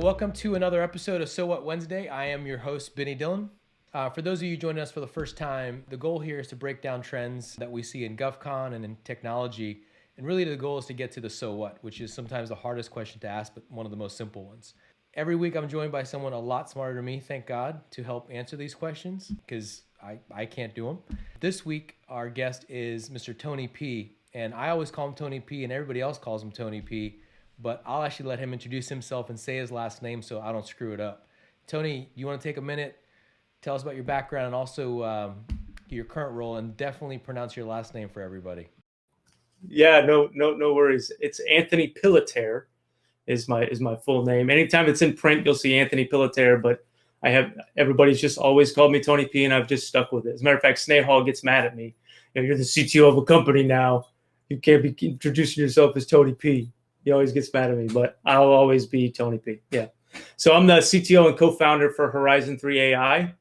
welcome to another episode of So What Wednesday. I am your host, Benny Dillon. For those of you joining us for the first time, the goal here is to break down trends that we see in GovCon and in technology. And really the goal is to get to the so what, which is sometimes the hardest question to ask, but one of the most simple ones. Every week I'm joined by someone a lot smarter than me, thank God, to help answer these questions because I can't do them. This week, our guest is Mr. Tony P. And I always call him Tony P and everybody else calls him Tony P. But I'll actually let him introduce himself and say his last name so I don't screw it up. Tony, you want to take a minute, tell us about your background and also your current role, and definitely pronounce your last name for everybody. Yeah, no worries. It's Anthony Pilletair is my full name. Anytime it's in print, you'll see Anthony Pilletair, but everybody's just always called me Tony P, and I've just stuck with it. As a matter of fact, Snehal gets mad at me. You're the CTO of a company now. You can't be introducing yourself as Tony P. He always gets mad at me, but I'll always be Tony P. Yeah. So I'm the CTO and co-founder for Horizon 3 AI.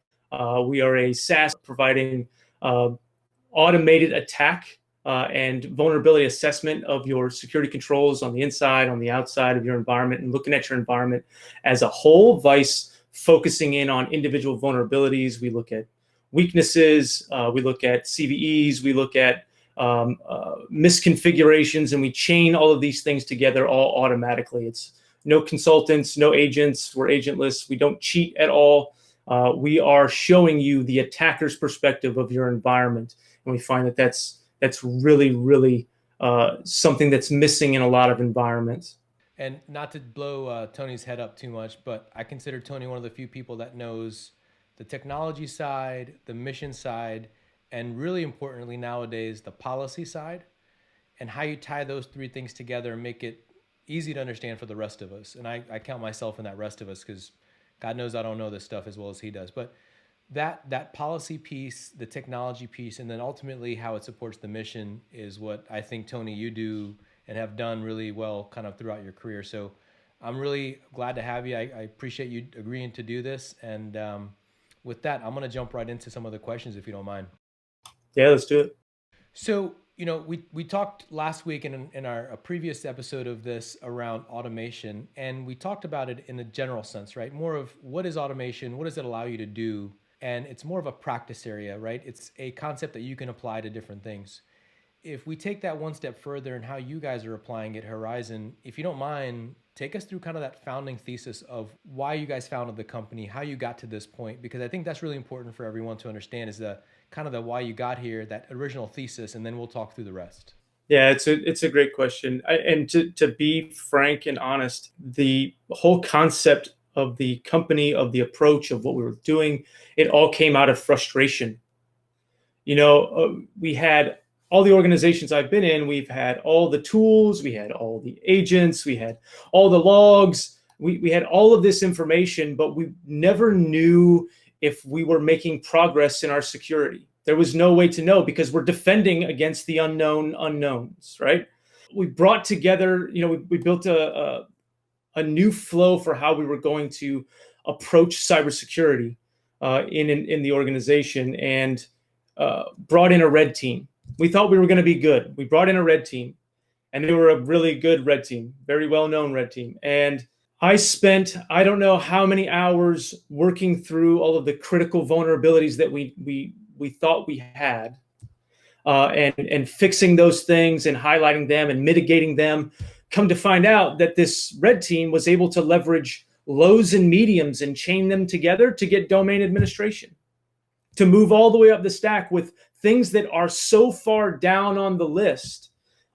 We are a SaaS providing automated attack and vulnerability assessment of your security controls on the inside, on the outside of your environment, and looking at your environment as a whole, vice focusing in on individual vulnerabilities. We look at weaknesses, we look at CVEs, we look at misconfigurations, and we chain all of these things together all automatically. It's no consultants, no agents. We're agentless. We don't cheat at all. We are showing you the attacker's perspective of your environment, and we find that that's really something that's missing in a lot of environments. And not to blow Tony's head up too much, but I consider Tony one of the few people that knows the technology side, the mission side, and really importantly nowadays, the policy side, and how you tie those three things together and make it easy to understand for the rest of us. And I count myself in that rest of us because God knows I don't know this stuff as well as he does. But that policy piece, the technology piece, and then ultimately how it supports the mission is what I think, Tony, you do and have done really well kind of throughout your career. So I'm really glad to have you. I appreciate you agreeing to do this. And with that, I'm going to jump right into some of the questions if you don't mind. Yeah, let's do it. So, we talked last week in our previous episode of this around automation, and we talked about it in a general sense, right? More of what is automation? What does it allow you to do? And it's more of a practice area, right? It's a concept that you can apply to different things. If we take that one step further and how you guys are applying it at Horizon, if you don't mind, take us through kind of that founding thesis of why you guys founded the company, how you got to this point, because I think that's really important for everyone to understand is the kind of the why you got here, that original thesis, and then we'll talk through the rest. Yeah, it's a great question. And to be frank and honest, the whole concept of the company, of the approach, of what we were doing, it all came out of frustration. We had all the organizations I've been in, we've had all the tools, we had all the agents, we had all the logs, we had all of this information, but we never knew if we were making progress in our security. There was no way to know because we're defending against the unknown unknowns, right? We brought together, we built a new flow for how we were going to approach cybersecurity in the organization, and brought in a red team. We thought we were going to be good. We brought in a red team, and they were a really good red team, very well-known red team. And I spent, I don't know how many hours working through all of the critical vulnerabilities that we thought we had, and fixing those things and highlighting them and mitigating them. Come to find out that this red team was able to leverage lows and mediums and chain them together to get domain administration, to move all the way up the stack with things that are so far down on the list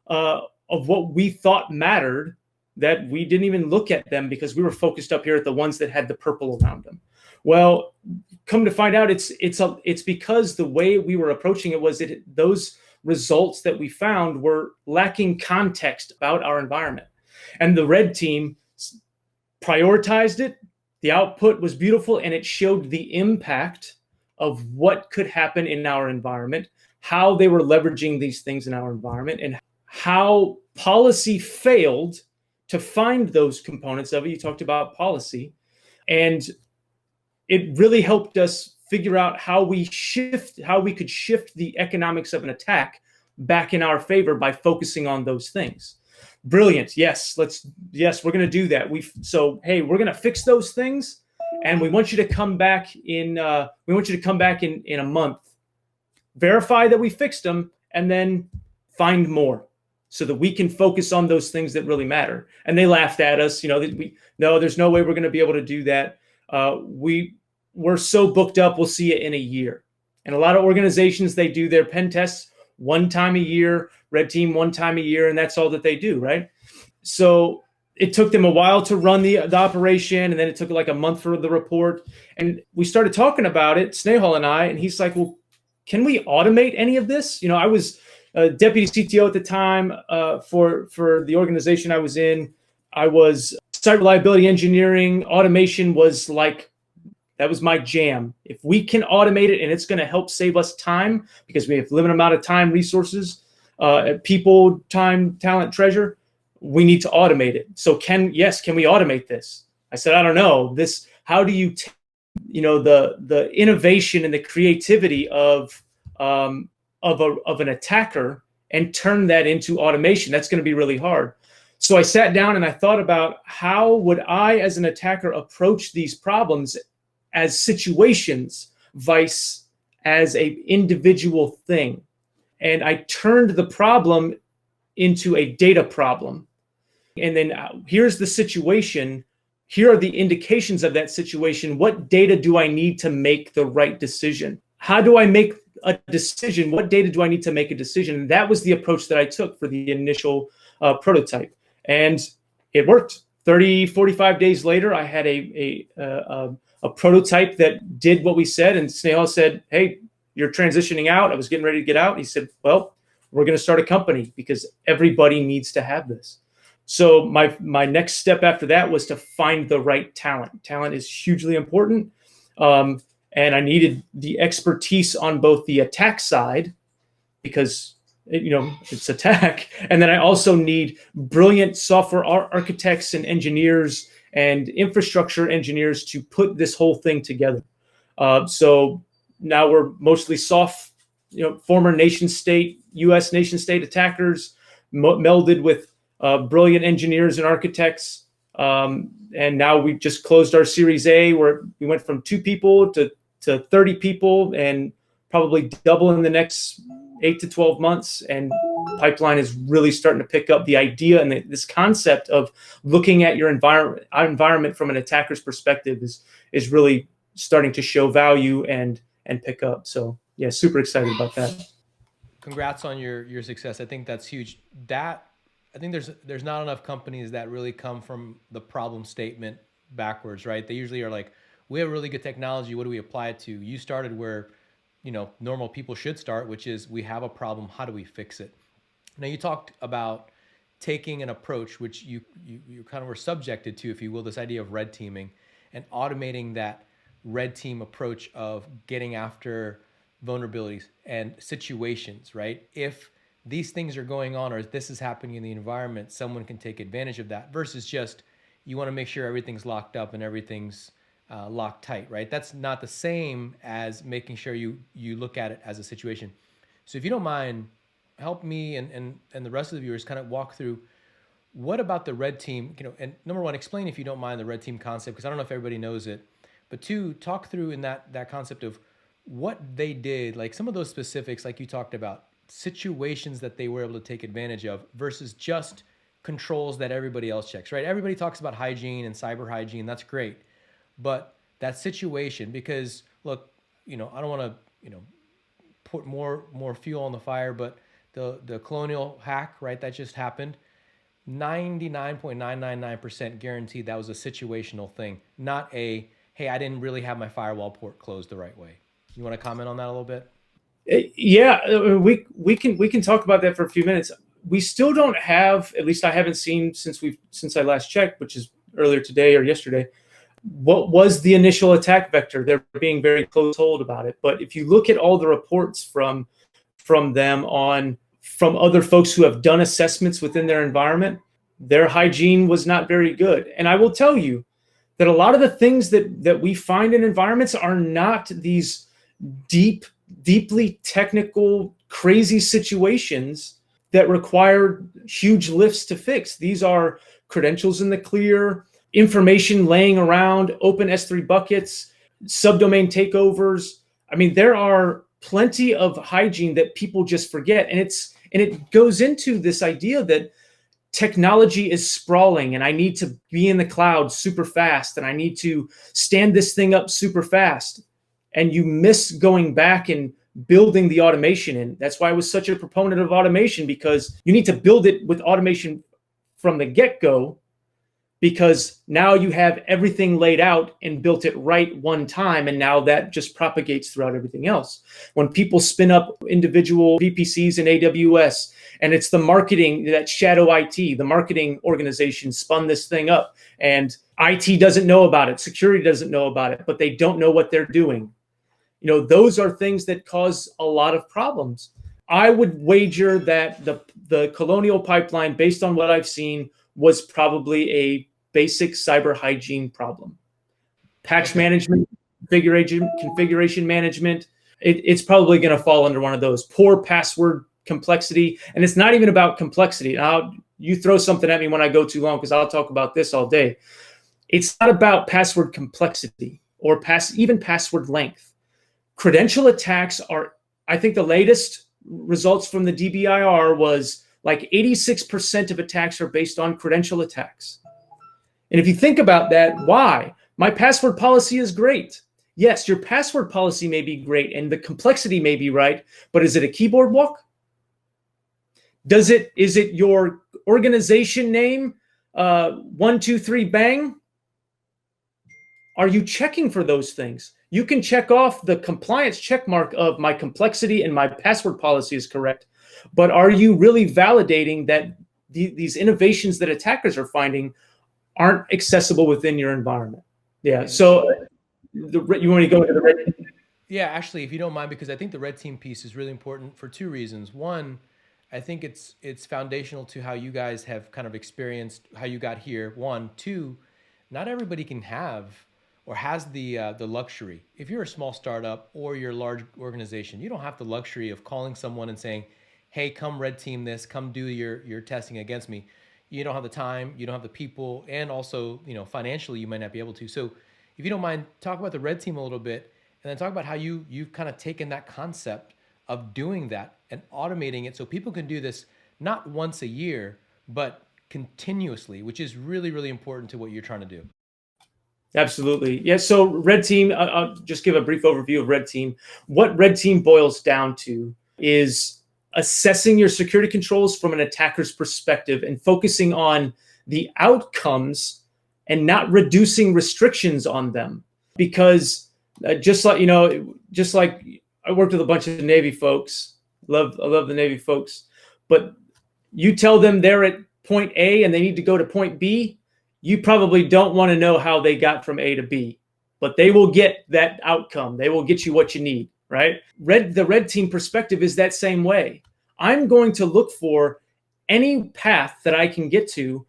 of what we thought mattered that we didn't even look at them because we were focused up here at the ones that had the purple around them. Well, come to find out, it's because the way we were approaching it was those results that we found were lacking context about our environment. And the red team prioritized it. The output was beautiful, and it showed the impact of what could happen in our environment, how they were leveraging these things in our environment, and how policy failed to find those components of it. You talked about policy, and it really helped us figure out how we could shift the economics of an attack back in our favor by focusing on those things. Brilliant. Yes, we're going to do that. Hey, we're going to fix those things, and we want you to come back in a month, verify that we fixed them, and then find more so that we can focus on those things that really matter. And they laughed at us. No, there's no way we're going to be able to do that. We're so booked up, we'll see it in a year. And a lot of organizations, they do their pen tests one time a year, red team one time a year, and that's all that they do, right? So it took them a while to run the operation, and then it took like a month for the report. And we started talking about it, Snehal and I, and he's like, well, can we automate any of this? I was a deputy CTO at the time for the organization I was in. I was site reliability engineering. Automation was that was my jam. If we can automate it and it's going to help save us time because we have limited amount of time, resources, people, time, talent, treasure, we need to automate it. So can we automate this? I said, I don't know. How do you the innovation and the creativity of an attacker and turn that into automation? That's going to be really hard. So I sat down and I thought about how would I, as an attacker, approach these problems as situations, vice as a individual thing. And I turned the problem into a data problem. And then here's the situation. Here are the indications of that situation. What data do I need to make the right decision? How do I make a decision? What data do I need to make a decision? And that was the approach that I took for the initial prototype. And it worked. 30, 45 days later, I had a prototype that did what we said. And Snehal said, hey, you're transitioning out. I was getting ready to get out. He said, well, we're going to start a company because everybody needs to have this. So my next step after that was to find the right talent. Talent is hugely important. And I needed the expertise on both the attack side because it's attack. And then I also need brilliant software architects and engineers and infrastructure engineers to put this whole thing together. So now we're mostly former nation state, U.S. nation state attackers melded with brilliant engineers and architects. And now we just closed our Series A where we went from 2 people to 30 people and probably double in the next 8 to 12 months. And pipeline is really starting to pick up. The idea and this concept of looking at your environment from an attacker's perspective is really starting to show value and pick up. So yeah, super excited about that. Congrats on your success. I think that's huge. I think there's not enough companies that really come from the problem statement backwards, right? They usually are like, we have really good technology. What do we apply it to? You started where, normal people should start, which is we have a problem. How do we fix it? Now you talked about taking an approach, which you kind of were subjected to, if you will, this idea of red teaming and automating that red team approach of getting after vulnerabilities and situations, right? If these things are going on or this is happening in the environment, someone can take advantage of that versus just you want to make sure everything's locked up and everything's locked tight, right? That's not the same as making sure you look at it as a situation. So if you don't mind, help me and the rest of the viewers kind of walk through what about the red team, and number one, explain if you don't mind the red team concept, because I don't know if everybody knows it, but 2, talk through in that concept of what they did, like some of those specifics, like you talked about, situations that they were able to take advantage of versus just controls that everybody else checks, right? Everybody talks about hygiene and cyber hygiene. That's great. But that situation, because look, I don't want to, put more fuel on the fire, but the Colonial hack, right? That just happened. 99.999% guaranteed that was a situational thing, not a, hey, I didn't really have my firewall port closed the right way. You want to comment on that a little bit? Yeah, we can talk about that for a few minutes. We still don't have, at least I haven't seen since I last checked, which is earlier today or yesterday, what was the initial attack vector. They're being very close-hold about it. But if you look at all the reports from other folks who have done assessments within their environment, their hygiene was not very good. And I will tell you that a lot of the things that we find in environments are not these deeply technical, crazy situations that require huge lifts to fix. These are credentials in the clear, information laying around, open S3 buckets, subdomain takeovers. I mean, there are plenty of hygiene that people just forget. And it goes into this idea that technology is sprawling and I need to be in the cloud super fast and I need to stand this thing up super fast. And you miss going back and building the automation in. That's why I was such a proponent of automation, because you need to build it with automation from the get-go, because now you have everything laid out and built it right one time, and now that just propagates throughout everything else. When people spin up individual VPCs in AWS, and it's the marketing, that shadow IT, the marketing organization spun this thing up, and IT doesn't know about it, security doesn't know about it, but they don't know what they're doing. Those are things that cause a lot of problems. I would wager that the Colonial pipeline, based on what I've seen, was probably a basic cyber hygiene problem. Patch management, configuration management, it's probably going to fall under one of those. Poor password complexity. And it's not even about complexity. Now, you throw something at me when I go too long, because I'll talk about this all day. It's not about password complexity or even password length. Credential attacks are, I think the latest results from the DBIR was like 86% of attacks are based on credential attacks. And if you think about that, why? My password policy is great. Yes, your password policy may be great and the complexity may be right, but is it a keyboard walk? Is it your organization name? 1, 2, 3, bang? Are you checking for those things? You can check off the compliance check mark of my complexity and my password policy is correct, but are you really validating that these innovations that attackers are finding aren't accessible within your environment? Yeah. So you want to go into the red team? Yeah, actually, if you don't mind, because I think the red team piece is really important for two reasons. One, I think it's foundational to how you guys have kind of experienced how you got here. One, two, not everybody can have or has the luxury. If you're a small startup or you're a large organization, you don't have the luxury of calling someone and saying, "Hey, come red team this, come do your testing against me." You don't have the time, you don't have the people, and also, financially you might not be able to. So if you don't mind, talk about the red team a little bit, and then talk about how you've kind of taken that concept of doing that and automating it so people can do this not once a year, but continuously, which is really, really important to what you're trying to do. Absolutely. Yeah. So red team, I'll just give a brief overview of red team. What red team boils down to is assessing your security controls from an attacker's perspective and focusing on the outcomes and not reducing restrictions on them. Because just like I worked with a bunch of Navy folks, I love the Navy folks, but you tell them they're at point A and they need to go to point B, you probably don't want to know how they got from A to B, but they will get that outcome. They will get you what you need, right? The red team perspective is that same way. I'm going to look for any path that I can get to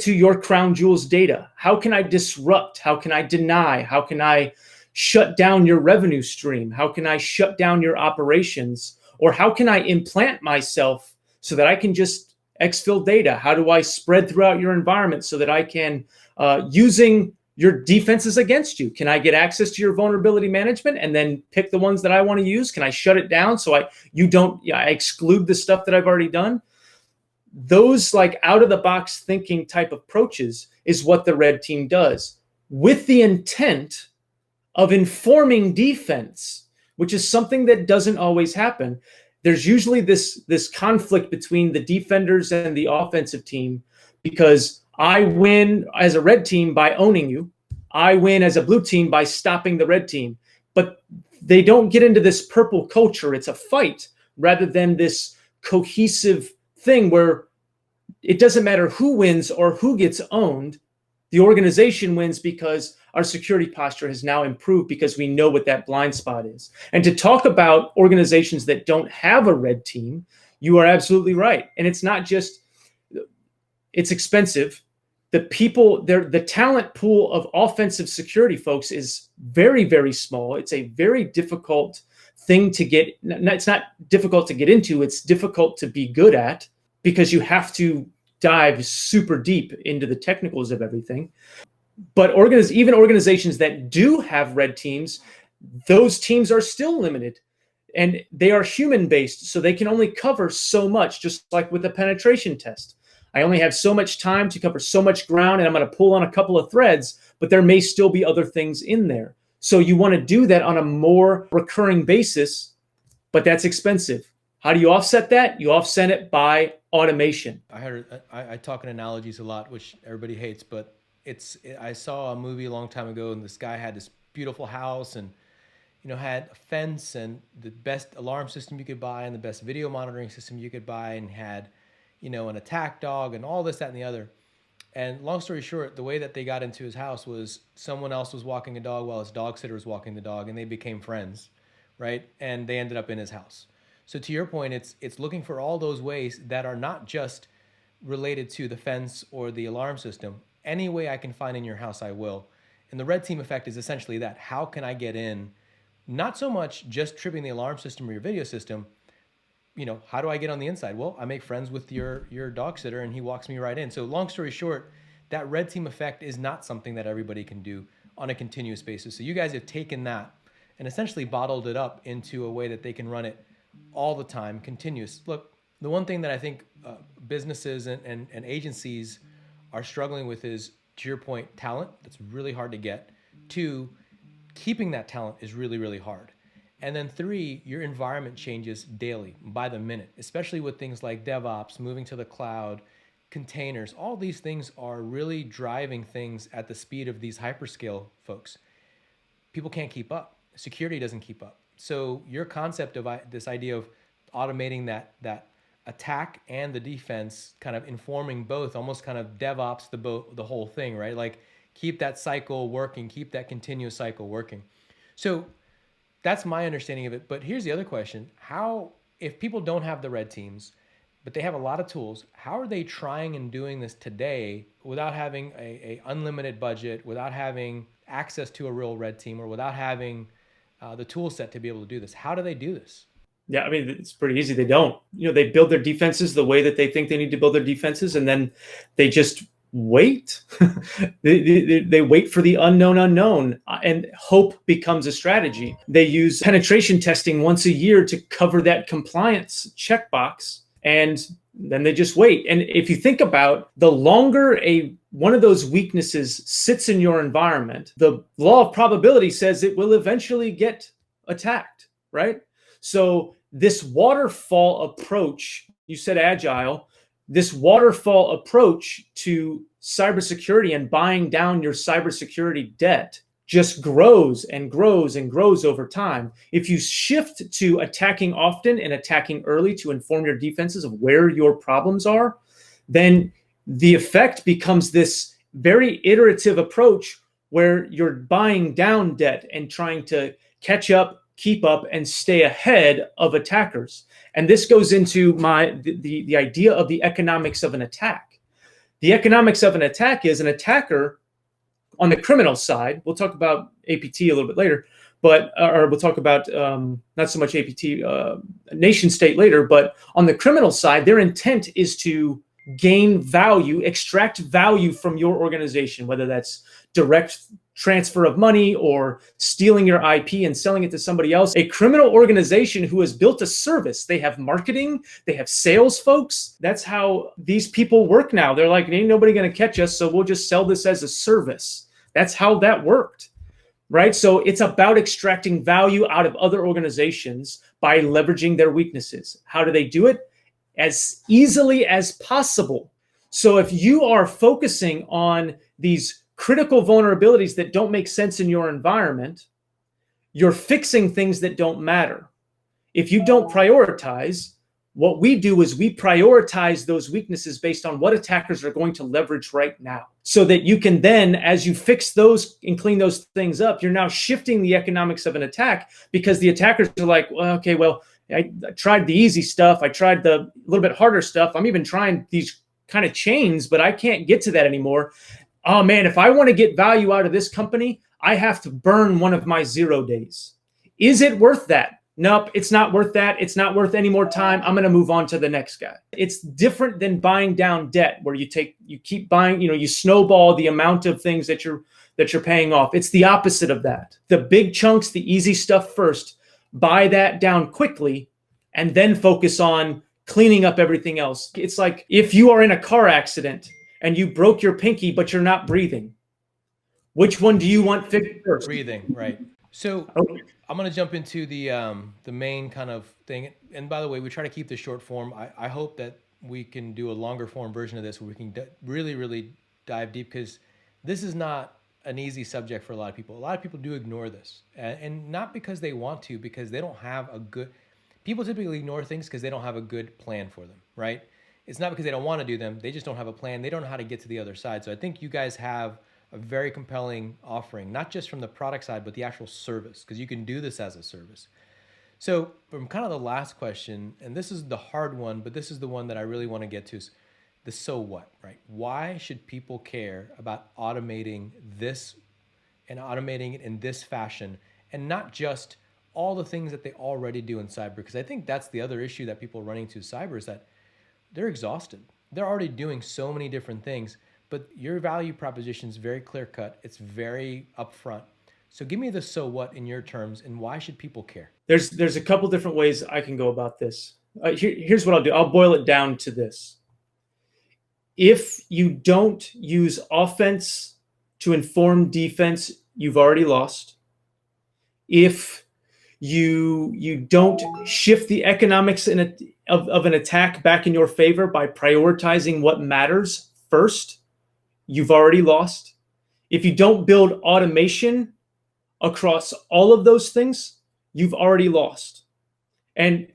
your crown jewels data. How can I disrupt? How can I deny? How can I shut down your revenue stream? How can I shut down your operations? Or how can I implant myself so that I can just exfil data? How do I spread throughout your environment so that I can, using your defenses against you, can I get access to your vulnerability management and then pick the ones that I want to use? Can I shut it down so I exclude the stuff that I've already done? Those like out of the box thinking type approaches is what the red team does, with the intent of informing defense, which is something that doesn't always happen. There's usually this conflict between the defenders and the offensive team, because I win as a red team by owning you. I win as a blue team by stopping the red team. But they don't get into this purple culture. It's a fight rather than this cohesive thing where it doesn't matter who wins or who gets owned. The organization wins because our security posture has now improved because we know what that blind spot is. And to talk about organizations that don't have a red team, you are absolutely right. And it's not just, it's expensive. The talent pool of offensive security folks is very, very small. It's a very difficult thing to get, it's not difficult to get into, it's difficult to be good at because you have to dive super deep into the technicals of everything. But even organizations that do have red teams, those teams are still limited and they are human based. So they can only cover so much, just like with a penetration test. I only have so much time to cover so much ground and I'm going to pull on a couple of threads, but there may still be other things in there. So you want to do that on a more recurring basis, but that's expensive. How do you offset that? You offset it by automation. I talk in analogies a lot, which everybody hates, but I saw a movie a long time ago, and this guy had this beautiful house, and had a fence and the best alarm system you could buy and the best video monitoring system you could buy, and had an attack dog and all this, that, and the other. And long story short, the way that they got into his house was someone else was walking a dog while his dog sitter was walking the dog, and they became friends, right? And they ended up in his house. So to your point, it's looking for all those ways that are not just related to the fence or the alarm system. Any way I can find in your house, I will. And the red team effect is essentially that. How can I get in? Not so much just tripping the alarm system or your video system. How do I get on the inside? Well, I make friends with your dog sitter and he walks me right in. So long story short, that red team effect is not something that everybody can do on a continuous basis. So you guys have taken that and essentially bottled it up into a way that they can run it all the time, continuous. Look, the one thing that I think businesses and agencies are struggling with is, to your point, talent. That's really hard to get. 2, keeping that talent is really, really hard. And then 3, your environment changes daily, by the minute, especially with things like DevOps, moving to the cloud, containers. All these things are really driving things at the speed of these hyperscale folks. People can't keep up. Security doesn't keep up. So your concept of this idea of automating that attack and the defense, kind of informing both, almost kind of DevOps the whole thing, right? Like keep that cycle working, keep that continuous cycle working. So that's my understanding of it. But here's the other question. If people don't have the red teams, but they have a lot of tools, how are they trying and doing this today without having a unlimited budget, without having access to a real red team, or without having the tool set to be able to do this? How do they do this? Yeah, I mean, it's pretty easy. They don't. They build their defenses the way that they think they need to build their defenses, and then they just wait. they wait for the unknown, and hope becomes a strategy. They use penetration testing once a year to cover that compliance checkbox, and then they just wait. And if you think about the longer one of those weaknesses sits in your environment, the law of probability says it will eventually get attacked, right? So this waterfall approach, you said agile, this waterfall approach to cybersecurity and buying down your cybersecurity debt just grows and grows and grows over time. If you shift to attacking often and attacking early to inform your defenses of where your problems are, then the effect becomes this very iterative approach where you're buying down debt and trying to catch up, keep up, and stay ahead of attackers. And this goes into the idea of the economics of an attack. The economics of an attack is an attacker on the criminal side. We'll talk about APT a little bit later, or we'll talk about not so much APT, nation state later, but on the criminal side, their intent is to gain value, extract value from your organization, whether that's direct transfer of money or stealing your IP and selling it to somebody else. A criminal organization who has built a service, they have marketing, they have sales folks. That's how these people work now. They're like, ain't nobody going to catch us, so we'll just sell this as a service. That's how that worked, right? So it's about extracting value out of other organizations by leveraging their weaknesses. How do they do it? As easily as possible. So if you are focusing on these critical vulnerabilities that don't make sense in your environment, you're fixing things that don't matter. If you don't prioritize, what we do is we prioritize those weaknesses based on what attackers are going to leverage right now. So that you can then, as you fix those and clean those things up, you're now shifting the economics of an attack, because the attackers are like, well, okay, well, I tried the easy stuff. I tried the little bit harder stuff. I'm even trying these kind of chains, but I can't get to that anymore. Oh man, if I want to get value out of this company, I have to burn one of my 0 days. Is it worth that? Nope, it's not worth that. It's not worth any more time. I'm going to move on to the next guy. It's different than buying down debt where you keep buying, you snowball the amount of things that you're paying off. It's the opposite of that. The big chunks, the easy stuff first, buy that down quickly and then focus on cleaning up everything else. It's like if you are in a car accident and you broke your pinky but you're not breathing, which one do you want fixed first? Breathing, right. So Okay. I'm going to jump into the main kind of thing. And by the way, we try to keep this short form. I hope that we can do a longer form version of this where we can really, really dive deep, because this is not an easy subject for a lot of people. A lot of people do ignore this, and not because they want to, because they don't have a good, people typically ignore things because they don't have a good plan for them, right? It's not because they don't want to do them. They just don't have a plan. They don't know how to get to the other side. So I think you guys have a very compelling offering, not just from the product side, but the actual service, because you can do this as a service. So from kind of the last question, and this is the hard one, but this is the one that I really want to get to, is the so what, right? Why should people care about automating this and automating it in this fashion, and not just all the things that they already do in cyber? Because I think that's the other issue that people are running to cyber, is that they're exhausted. They're already doing so many different things, but your value proposition is very clear cut. It's very upfront. So give me the so what in your terms, and why should people care? There's a couple different ways I can go about this. Here's what I'll do. I'll boil it down to this. If you don't use offense to inform defense, you've already lost. If you don't shift the economics of an attack back in your favor by prioritizing what matters first, you've already lost. If you don't build automation across all of those things, you've already lost. And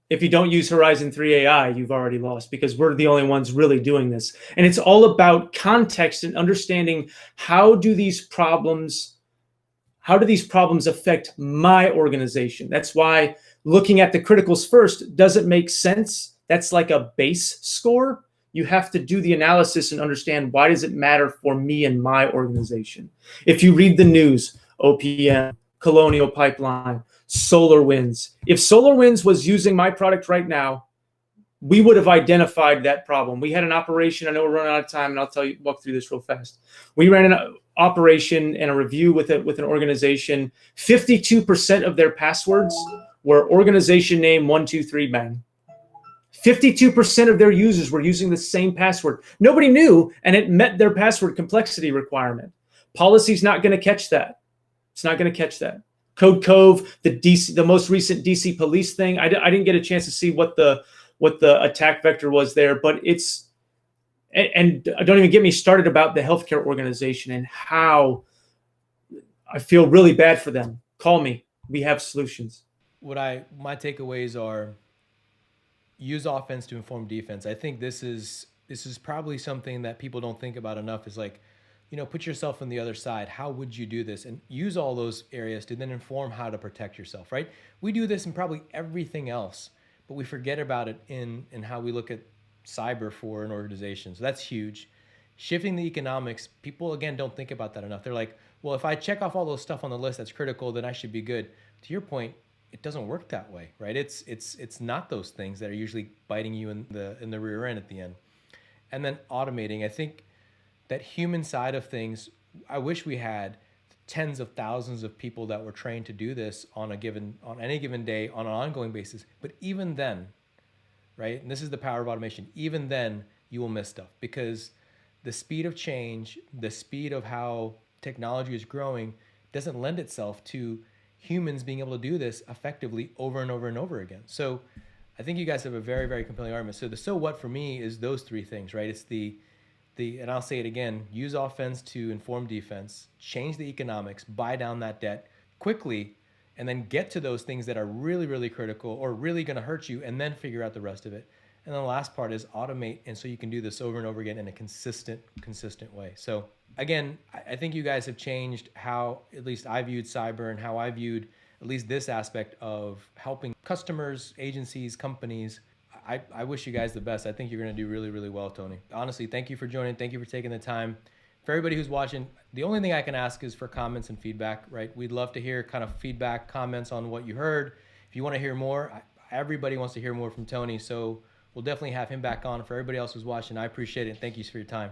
if you don't use Horizon 3 AI, you've already lost, because we're the only ones really doing this. And it's all about context and understanding how do these problems affect my organization. That's why looking at the criticals first doesn't make sense. That's like a base score. You have to do the analysis and understand, why does it matter for me and my organization? If you read the news, OPM, Colonial Pipeline, SolarWinds. If SolarWinds was using my product right now, we would have identified that problem. We had an operation. I know we're running out of time, and I'll walk through this real fast. We ran an operation and a review with an organization. 52% of their passwords were organization name 123 bang. 52% of their users were using the same password. Nobody knew, and it met their password complexity requirement. Policy's not going to catch that. It's not going to catch that. Code Cove, the most recent DC police thing. I didn't get a chance to see what the attack vector was there, but and don't even get me started about the healthcare organization and how I feel really bad for them. Call me. We have solutions. My takeaways are: use offense to inform defense. I think this is probably something that people don't think about enough, is like, put yourself on the other side. How would you do this? And use all those areas to then inform how to protect yourself, right? We do this in probably everything else, but we forget about it in how we look at cyber for an organization. So that's huge. Shifting the economics, people, again, don't think about that enough. They're like, well, if I check off all those stuff on the list that's critical, then I should be good. To your point, it doesn't work that way, right? It's not those things that are usually biting you in the rear end at the end. And then automating, I think that human side of things, I wish we had tens of thousands of people that were trained to do this on any given day on an ongoing basis. But even then, right? And this is the power of automation. Even then, you will miss stuff, because the speed of change, the speed of how technology is growing, doesn't lend itself to humans being able to do this effectively over and over and over again. So I think you guys have a very, very compelling argument. So the so what for me is those three things, right? It's and I'll say it again: use offense to inform defense, change the economics, buy down that debt quickly, and then get to those things that are really, really critical or really going to hurt you, and then figure out the rest of it. And then the last part is automate, and so you can do this over and over again in a consistent way. So again, I think you guys have changed how at least I viewed cyber, and how I viewed at least this aspect of helping customers, agencies, companies. I wish you guys the best. I think you're going to do really, really well, Tony. Honestly, thank you for joining. Thank you for taking the time. For everybody who's watching, the only thing I can ask is for comments and feedback, right? We'd love to hear kind of feedback, comments on what you heard. if you want to hear more, everybody wants to hear more from Tony. So we'll definitely have him back on. For everybody else who's watching, I appreciate it. And thank you for your time.